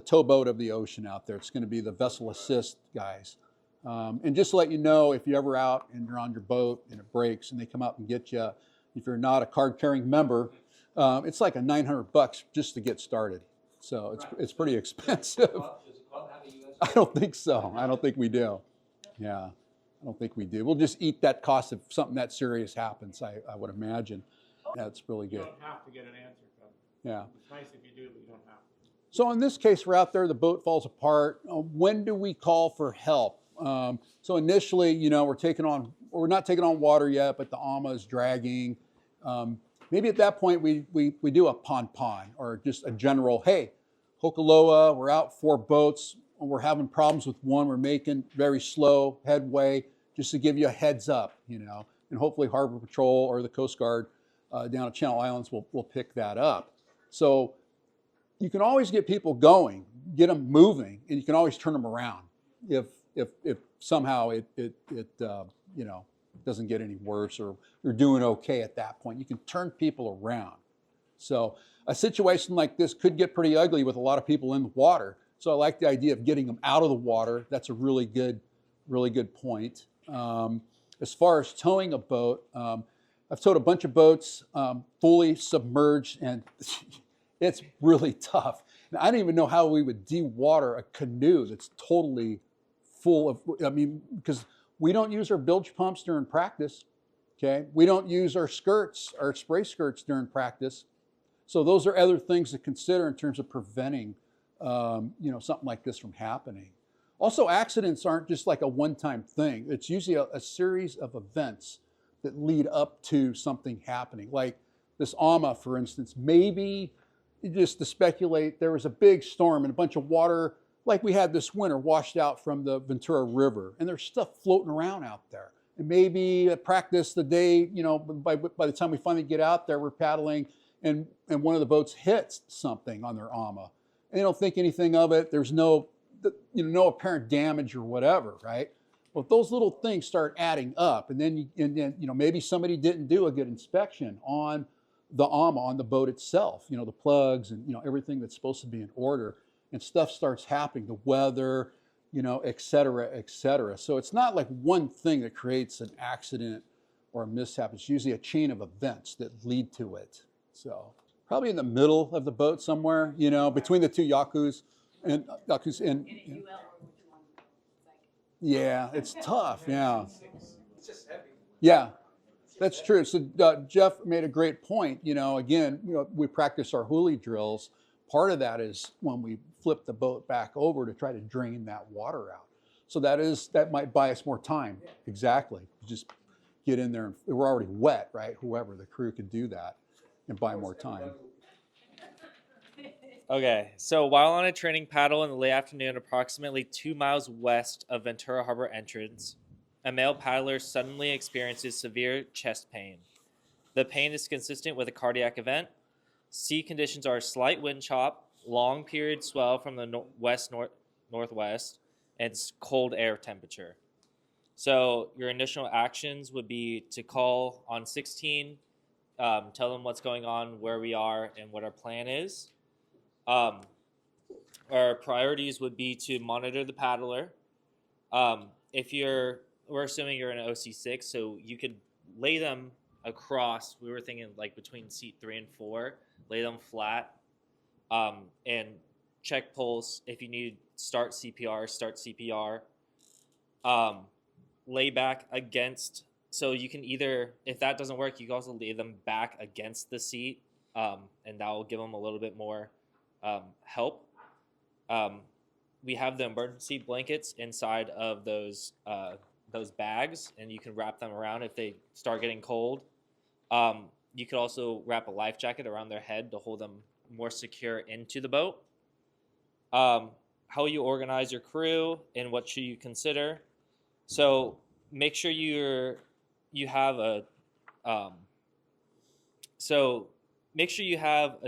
towboat of the ocean out there. It's going to be the vessel assist guys. And just to let you know, if you're ever out and you're on your boat and it breaks and they come out and get you, if you're not a card-carrying member, it's like $900 just to get started. So it's pretty expensive. Does the club have a US? I don't think so. I don't think we do. Yeah, I don't think we do. We'll just eat that cost if something that serious happens, I would imagine. That's really good. You don't have to get an answer from them. Yeah. It's nice if you do, but you don't have to. So in this case, we're out there, the boat falls apart. When do we call for help? So initially, we're not taking on water yet, but the AMA is dragging. Maybe at that point, we do a pon or just a general, hey, Hokuloa, we're out 4 boats. We're having problems with one. We're making very slow headway, just to give you a heads up, and hopefully Harbor Patrol or the Coast Guard down at Channel Islands will pick that up. So you can always get people going, get them moving, and you can always turn them around if somehow it doesn't get any worse or you're doing okay at that point. You can turn people around. So a situation like this could get pretty ugly with a lot of people in the water. So I like the idea of getting them out of the water. That's a really good point. As far as towing a boat, I've towed a bunch of boats fully submerged, and it's really tough. Now, I don't even know how we would dewater a canoe that's totally full of, because we don't use our bilge pumps during practice, okay? We don't use our skirts, our spray skirts during practice. So those are other things to consider in terms of preventing something like this from happening. Also, accidents aren't just like a one-time thing. It's usually a series of events that lead up to something happening. Like this AMA, for instance, maybe just to speculate, there was a big storm and a bunch of water like we had this winter washed out from the Ventura River, and there's stuff floating around out there. And maybe at practice the day, by the time we finally get out there, we're paddling, and one of the boats hits something on their AMA. And they don't think anything of it. There's no apparent damage or whatever, right? Well, if those little things start adding up, and then maybe somebody didn't do a good inspection on the AMA, on the boat itself, the plugs and everything that's supposed to be in order, and stuff starts happening, the weather, et cetera, et cetera. So it's not like one thing that creates an accident or a mishap. It's usually a chain of events that lead to it. So probably in the middle of the boat somewhere, between the two Yakus and yeah, it's tough. Yeah. It's just heavy. Yeah, that's true. So Jeff made a great point. Again, we practice our huli drills. Part of that is when we flip the boat back over to try to drain that water out. So that might buy us more time. Yeah. Exactly. Just get in there, and we're already wet, right? Whoever, the crew can do that and buy more time. Okay, so while on a training paddle in the late afternoon, approximately 2 miles west of Ventura Harbor entrance, a male paddler suddenly experiences severe chest pain. The pain is consistent with a cardiac event. Sea conditions are slight wind chop, long period swell from the northwest, and cold air temperature. So your initial actions would be to call on 16, tell them what's going on, where we are, and what our plan is. Our priorities would be to monitor the paddler. We're assuming you're in an OC6, so you could lay them across. We were thinking like between seat 3 and 4, lay them flat, and check pulse. If you need start CPR. Lay back against. So you can either, if that doesn't work, you can also lay them back against the seat, and that will give them a little bit more help. We have the emergency blankets inside of those bags, and you can wrap them around if they start getting cold. You could also wrap a life jacket around their head to hold them more secure into the boat. How you organize your crew and what should you consider. So make sure you have a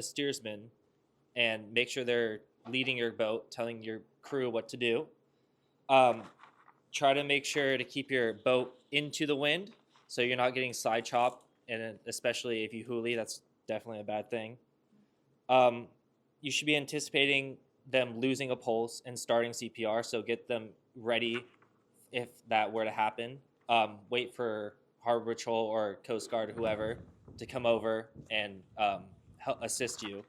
steersman, and make sure they're leading your boat, telling your crew what to do. Try to make sure to keep your boat into the wind so you're not getting side chopped, and especially if you huli, that's definitely a bad thing. You should be anticipating them losing a pulse and starting CPR, so get them ready if that were to happen. Wait for Harbor Patrol or Coast Guard or whoever to come over and help assist you.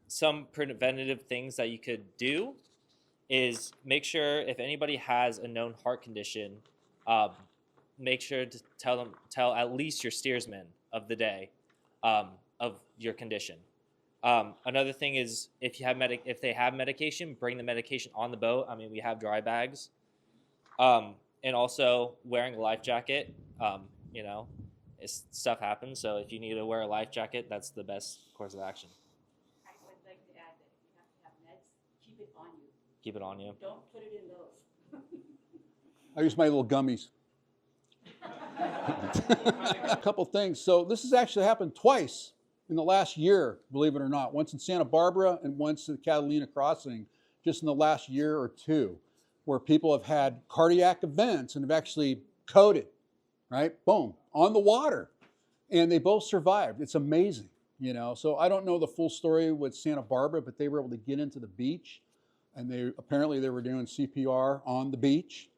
Some preventative things that you could do is make sure if anybody has a known heart condition, make sure to tell at least your steersman of the day of your condition. Another thing is if they have medication, bring the medication on the boat. I mean, we have dry bags, and also wearing a life jacket. Stuff happens, so if you need to wear a life jacket, that's the best course of action. I would like to add that if you have to have meds, keep it on you. Keep it on you. Don't put it in those. I use my little gummies. A couple things. So this has actually happened twice in the last year, believe it or not. Once in Santa Barbara and once at the Catalina Crossing, just in the last year or two, where people have had cardiac events and have actually coded, right? Boom, on the water. And they both survived. It's amazing, So I don't know the full story with Santa Barbara, but they were able to get into the beach, and they were doing CPR on the beach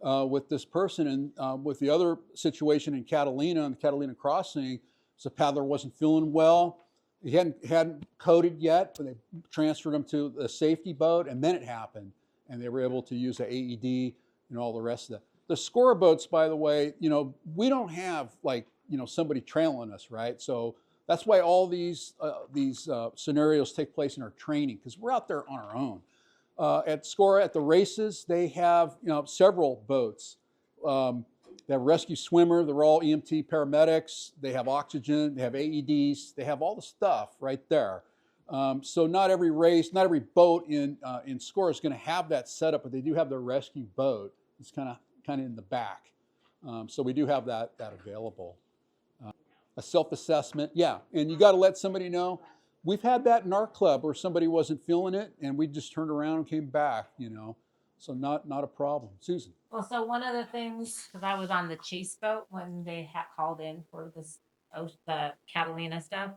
with this person. And with the other situation in Catalina, on the Catalina Crossing, the paddler wasn't feeling well. He hadn't coded yet, but they transferred him to the safety boat, and then it happened, and they were able to use the AED and all the rest of that. The score boats, by the way, we don't have somebody trailing us, right? So that's why all these scenarios take place in our training, because we're out there on our own. At SCORE, at the races, they have several boats. They have a rescue swimmer. They're all EMT paramedics. They have oxygen. They have AEDs. They have all the stuff right there. So not every race, not every boat in SCORE is going to have that setup, but they do have their rescue boat. It's kind of in the back. So we do have that available. A self-assessment, yeah, and you got to let somebody know. We've had that in our club where somebody wasn't feeling it, and we just turned around and came back, you know. So not a problem. Susan. Well, so one of the things, because I was on the chase boat when they had called in for this, the Catalina stuff.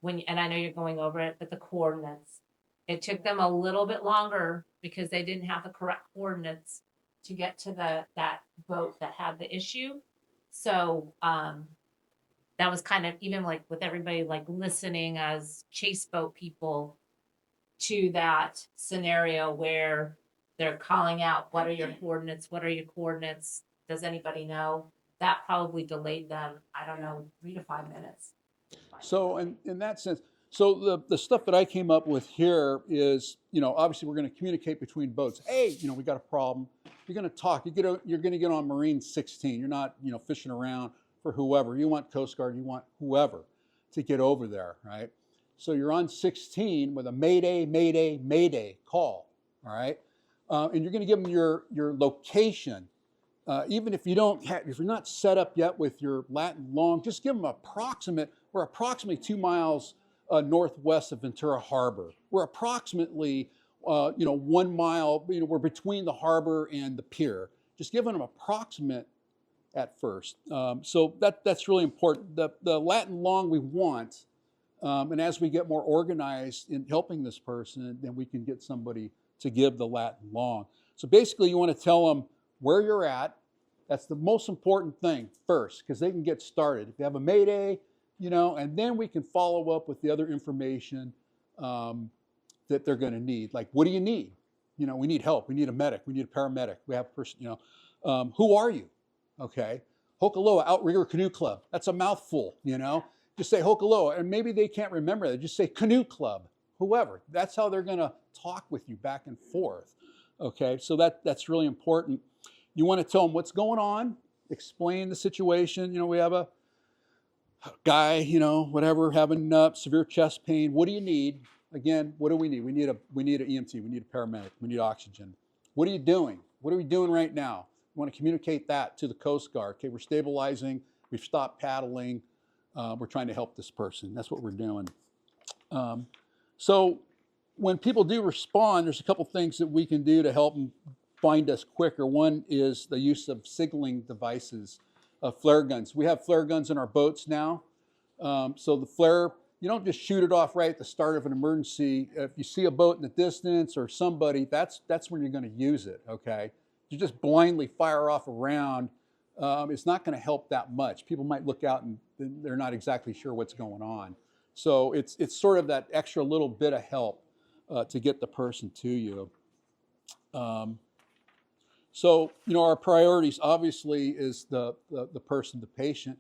And I know you're going over it, but the coordinates, it took them a little bit longer because they didn't have the correct coordinates to get to that boat that had the issue. So, that was kind of even like with everybody like listening as chase boat people to that scenario where they're calling out, what are your coordinates? What are your coordinates? Does anybody know? That probably delayed them, I don't know, 3 to 5 minutes. So in that sense, so the stuff that I came up with here is, you know, obviously we're going to communicate between boats. Hey, you know, we got a problem. You're going to talk. You're going to get on Marine 16. You're not, you know, fishing around for whoever. You want Coast Guard. You want whoever to get over there, right? So you're on 16 with a Mayday, Mayday, Mayday call, all right? And you're going to give them your location. Even if you don't have, if you're not set up yet with your Latin long, just give them approximate. We're approximately 2 miles northwest of Ventura Harbor. We're approximately, 1 mile. You know, we're between the harbor and the pier. Just giving them approximate at first. So that's really important. The Latin long we want, and as we get more organized in helping this person, then we can get somebody to give the Latin long. So basically, you want to tell them where you're at. That's the most important thing first, because they can get started. If you have a Mayday, you know, and then we can follow up with the other information that they're going to need. Like, what do you need? You know, we need help. We need a medic. We need a paramedic. We have a person, you know, who are you? Okay. Hokuloa, Outrigger Canoe Club. That's a mouthful, you know. Just say Hokuloa, and maybe they can't remember that. Just say Canoe Club, whoever. That's how they're going to talk with you back and forth. Okay, so that's really important. You want to tell them what's going on, explain the situation. You know, we have a guy, you know, whatever, having severe chest pain. What do you need? Again, what do we need? We need an EMT. We need a paramedic. We need oxygen. What are you doing? What are we doing right now? We want to communicate that to the Coast Guard. Okay, we're stabilizing. We've stopped paddling. We're trying to help this person. That's what we're doing. So when people do respond, there's a couple things that we can do to help them find us quicker. One is the use of signaling devices, flare guns. We have flare guns in our boats now. So the flare, you don't just shoot it off right at the start of an emergency. If you see a boat in the distance or somebody, that's when you're going to use it, okay? You just blindly fire off a round. It's not going to help that much. People might look out and they're not exactly sure what's going on. So it's sort of that extra little bit of help to get the person to you. So, you know, our priorities obviously is the person, the patient,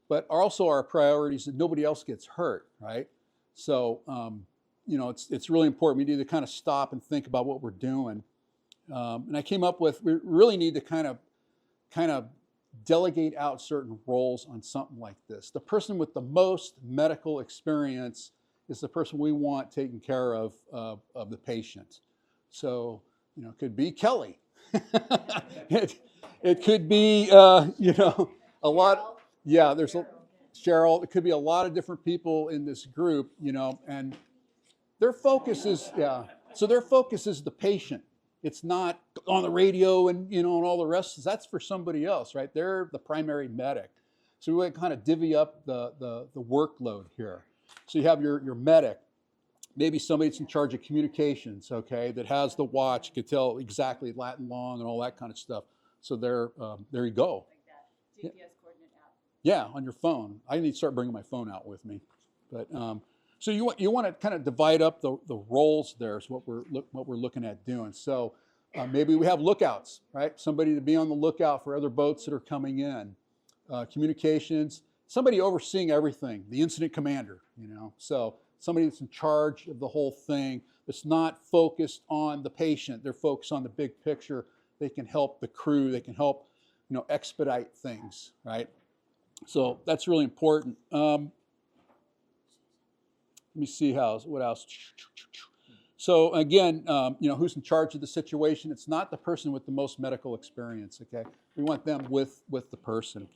but also our priorities that nobody else gets hurt, right? So, you know, it's really important. We need to kind of stop and think about what we're doing. And I came up with, we really need to kind of delegate out certain roles on something like this. The person with the most medical experience is the person we want taking care of the patient. So, you know, it could be Kelly. it could be, you know, a lot. Yeah, there's Cheryl. It could be a lot of different people in this group, you know, and their focus is, yeah. So their focus is the patient. It's not on the radio and, you know, and all the rest. That's for somebody else, right? They're the primary medic. So we want to kind of divvy up the workload here. So you have your medic, maybe somebody that's in charge of communications, okay, that has the watch, can tell exactly Latin long and all that kind of stuff. So there you go. Like that GPS coordinate app. Yeah, on your phone. I need to start bringing my phone out with me. But so you want to kind of divide up the roles there is what we're looking at doing. So maybe we have lookouts, right? Somebody to be on the lookout for other boats that are coming in. Communications, somebody overseeing everything, the incident commander, you know. So somebody that's in charge of the whole thing, that's not focused on the patient. They're focused on the big picture. They can help the crew. They can help, you know, expedite things, right? So that's really important. Let me see what else. So again, who's in charge of the situation? It's not the person with the most medical experience, okay? We want them with the person.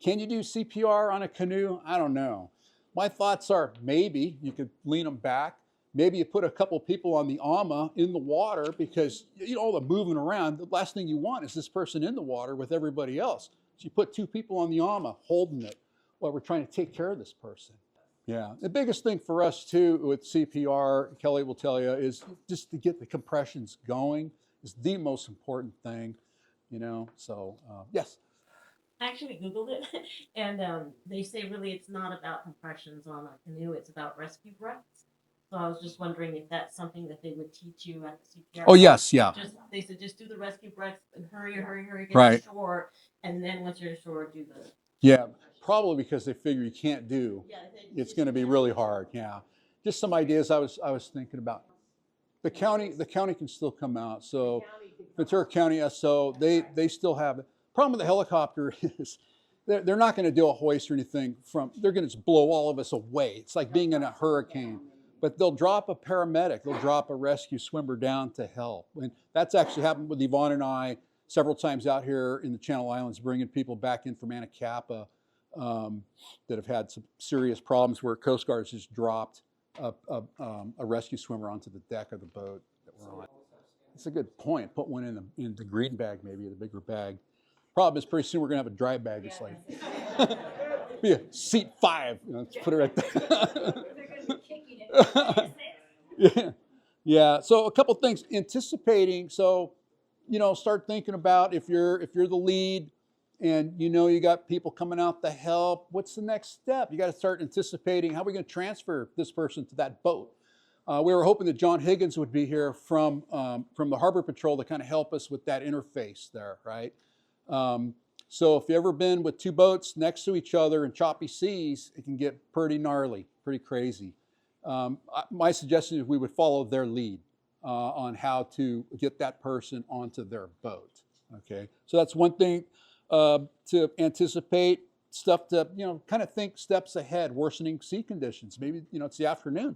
Can you do CPR on a canoe? I don't know. My thoughts are maybe you could lean them back. Maybe you put a couple people on the AMA in the water because, all the moving around, the last thing you want is this person in the water with everybody else. So you put 2 people on the AMA holding it while we're trying to take care of this person. Yeah, the biggest thing for us too with CPR, Kelly will tell you, is just to get the compressions going is the most important thing, so yes. I actually Googled it, and they say really it's not about compressions on a canoe, it's about rescue breaths. So I was just wondering if that's something that they would teach you at the CPR. Oh, yes, yeah. They said just do the rescue breaths and hurry, get Right. to shore, and then once you're ashore, do the. Yeah, probably because they figure you can't do. It's going to be really hard. Yeah, just some ideas I was thinking about. The county can still come out. So Ventura County SO they still have it. Problem with the helicopter is they're not going to do a hoist or anything they're going to just blow all of us away. It's like being in a hurricane. But they'll drop a paramedic, they'll drop a rescue swimmer down to help. And that's actually happened with Yvonne and I several times out here in the Channel Islands, bringing people back in from Anacapa that have had some serious problems where Coast Guard has just dropped a rescue swimmer onto the deck of the boat that we're on. It's a good point. Put one in the green bag, maybe the bigger bag. Problem is, pretty soon we're gonna have a dry bag. It's like be a seat 5. Let's put it right there. Yeah. So a couple things. Anticipating. So, start thinking about if you're the lead, and you got people coming out to help. What's the next step? You got to start anticipating how are we going to transfer this person to that boat. We were hoping that John Higgins would be here from the Harbor Patrol to kind of help us with that interface there, right? So if you've ever been with 2 boats next to each other in choppy seas, it can get pretty gnarly, pretty crazy. My suggestion is we would follow their lead on how to get that person onto their boat. Okay, so that's one thing to anticipate. Stuff to kind of think steps ahead. Worsening sea conditions. Maybe it's the afternoon.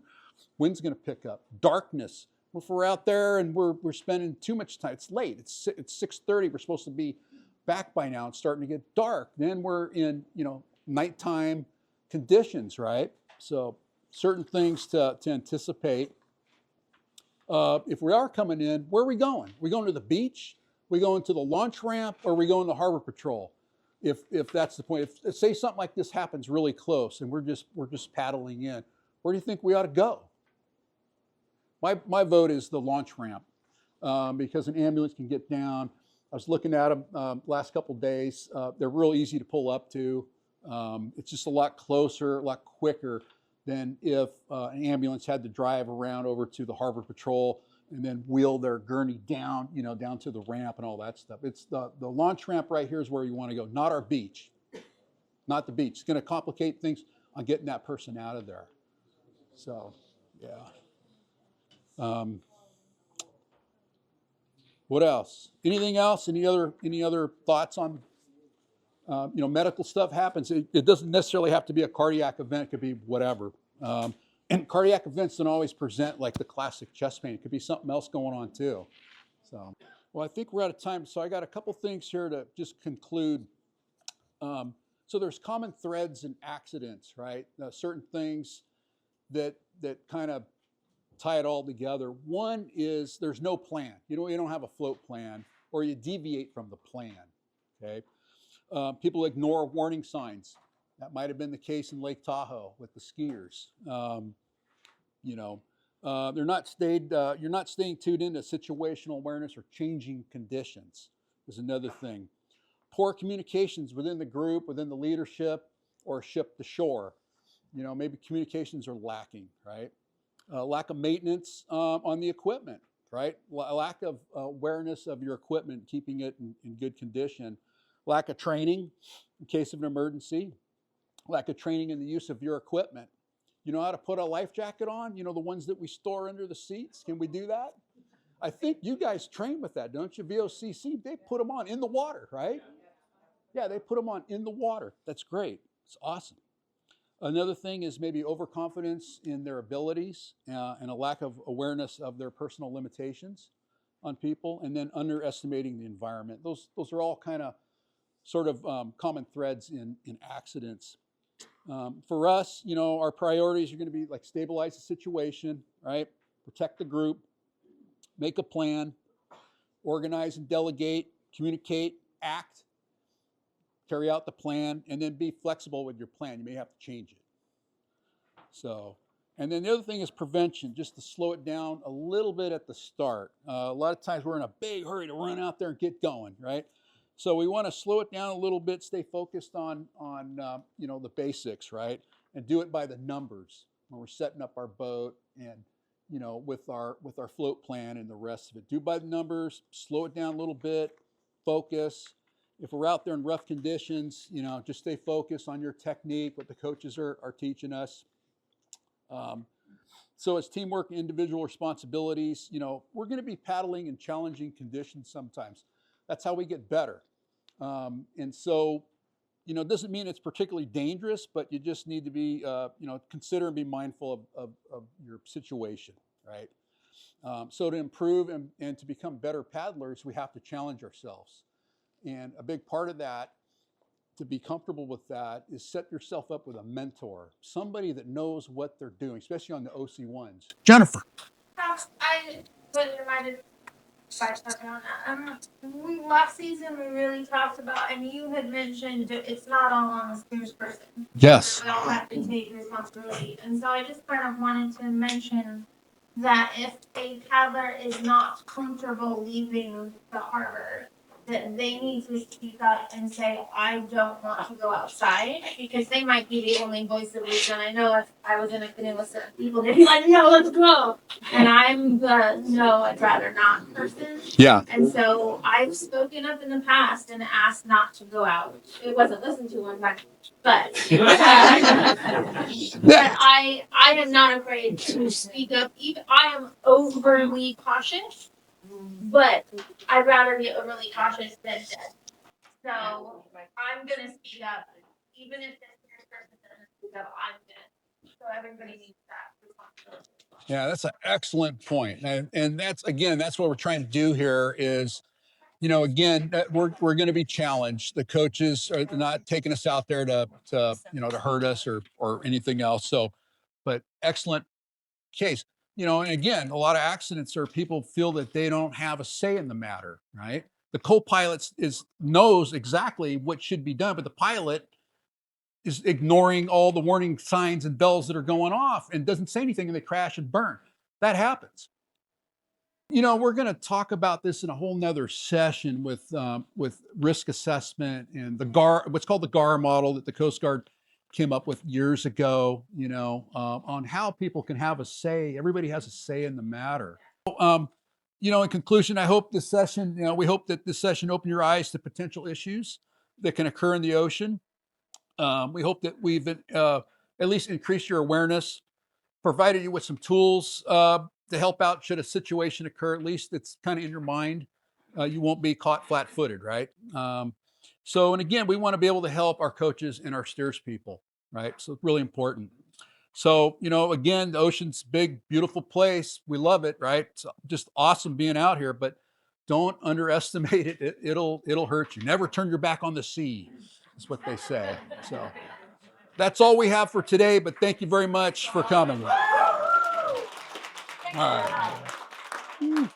Wind's going to pick up. Darkness. If we're out there and we're spending too much time, it's late. It's 6:30. We're supposed to be back by now. It's starting to get dark. Then we're in nighttime conditions, right? So certain things to anticipate. If we are coming in, where are we going? We going to the beach? We going to the launch ramp? Or are we going to Harbor Patrol? If that's the point. If say something like this happens really close and we're just paddling in, where do you think we ought to go? My vote is the launch ramp because an ambulance can get down. I was looking at them last couple days. They're real easy to pull up to. It's just a lot closer, a lot quicker than if an ambulance had to drive around over to the Harbor Patrol and then wheel their gurney down, down to the ramp and all that stuff. It's the launch ramp right here is where you want to go, not our beach, not the beach. It's going to complicate things on getting that person out of there. So, yeah. What else? Anything else? Any other thoughts on? Medical stuff happens. It doesn't necessarily have to be a cardiac event. It could be whatever. And cardiac events don't always present like the classic chest pain. It could be something else going on too. So, well, I think we're out of time. So I got a couple things here to just conclude. So there's common threads in accidents, right? Certain things that kind of tie it all together. One is there's no plan. You don't have a float plan, or you deviate from the plan. Okay. People ignore warning signs. That might have been the case in Lake Tahoe with the skiers. You're not staying tuned into situational awareness or changing conditions is another thing. Poor communications within the group, within the leadership, or ship to shore. Maybe communications are lacking, right? Lack of maintenance on the equipment, right? Lack of awareness of your equipment, keeping it in good condition. Lack of training in case of an emergency. Lack of training in the use of your equipment. You know how to put a life jacket on? The ones that we store under the seats? Can we do that? I think you guys train with that, don't you? VOCC, they put them on in the water, right? Yeah, they put them on in the water. That's great. It's awesome. Another thing is maybe overconfidence in their abilities and a lack of awareness of their personal limitations on people, and then underestimating the environment. Those are all kind of sort of common threads in accidents. For us, our priorities are going to be like stabilize the situation, right? Protect the group, make a plan, organize and delegate, communicate, act, carry out the plan, and then be flexible with your plan. You may have to change it. So, and then the other thing is prevention, just to slow it down a little bit at the start. A lot of times we're in a big hurry to run out there and get going, right? So we want to slow it down a little bit, stay focused on the basics, right? And do it by the numbers when we're setting up our boat and with our float plan and the rest of it. Do by the numbers, slow it down a little bit, focus. If we're out there in rough conditions, just stay focused on your technique, what the coaches are teaching us. So it's teamwork, individual responsibilities. We're going to be paddling in challenging conditions sometimes. That's how we get better. And so, it doesn't mean it's particularly dangerous, but you just need to be, consider and be mindful of your situation, right? So to improve and to become better paddlers, we have to challenge ourselves. And a big part of that, to be comfortable with that, is set yourself up with a mentor, somebody that knows what they're doing, especially on the OC1s. Jennifer. I was reminded by something on that. Last season we really talked about, and you had mentioned that it's not all on the steers person. Yes. We all have to take responsibility. And so I just kind of wanted to mention that if a paddler is not comfortable leaving the harbor, that they need to speak up and say, I don't want to go outside, because they might be the only voice of reason. I know if I was in a canoe with certain people, they'd be like, no, let's go. And I'm the no, I'd rather not person. Yeah. And so I've spoken up in the past and asked not to go out. It wasn't listened to one time, but I am not afraid to speak up. Even I am overly cautious, but I'd rather be overly cautious than dead. So I'm gonna speak up, even if this person doesn't speak up. I'm gonna. So everybody needs that responsibility. Yeah, that's an excellent point. And that's what we're trying to do here is, again, we're going to be challenged. The coaches are not taking us out there to hurt us or anything else. So, but excellent case. And again, a lot of accidents are people feel that they don't have a say in the matter, right? The co-pilot knows exactly what should be done, but the pilot is ignoring all the warning signs and bells that are going off and doesn't say anything, and they crash and burn. That happens. We're going to talk about this in a whole nother session with risk assessment and what's called the GAR model that the Coast Guard came up with years ago, on how people can have a say. Everybody has a say in the matter. In conclusion, I hope this session, we hope that this session opened your eyes to potential issues that can occur in the ocean. We hope that we've at least increased your awareness, provided you with some tools to help out should a situation occur. At least it's kind of in your mind. You won't be caught flat-footed, right? And again, we want to be able to help our coaches and our steers people, right? So it's really important. So, again, the ocean's a big, beautiful place. We love it, right? It's just awesome being out here, but don't underestimate it. It'll hurt you. Never turn your back on the sea. That's what they say. So that's all we have for today, but thank you very much for coming. All right.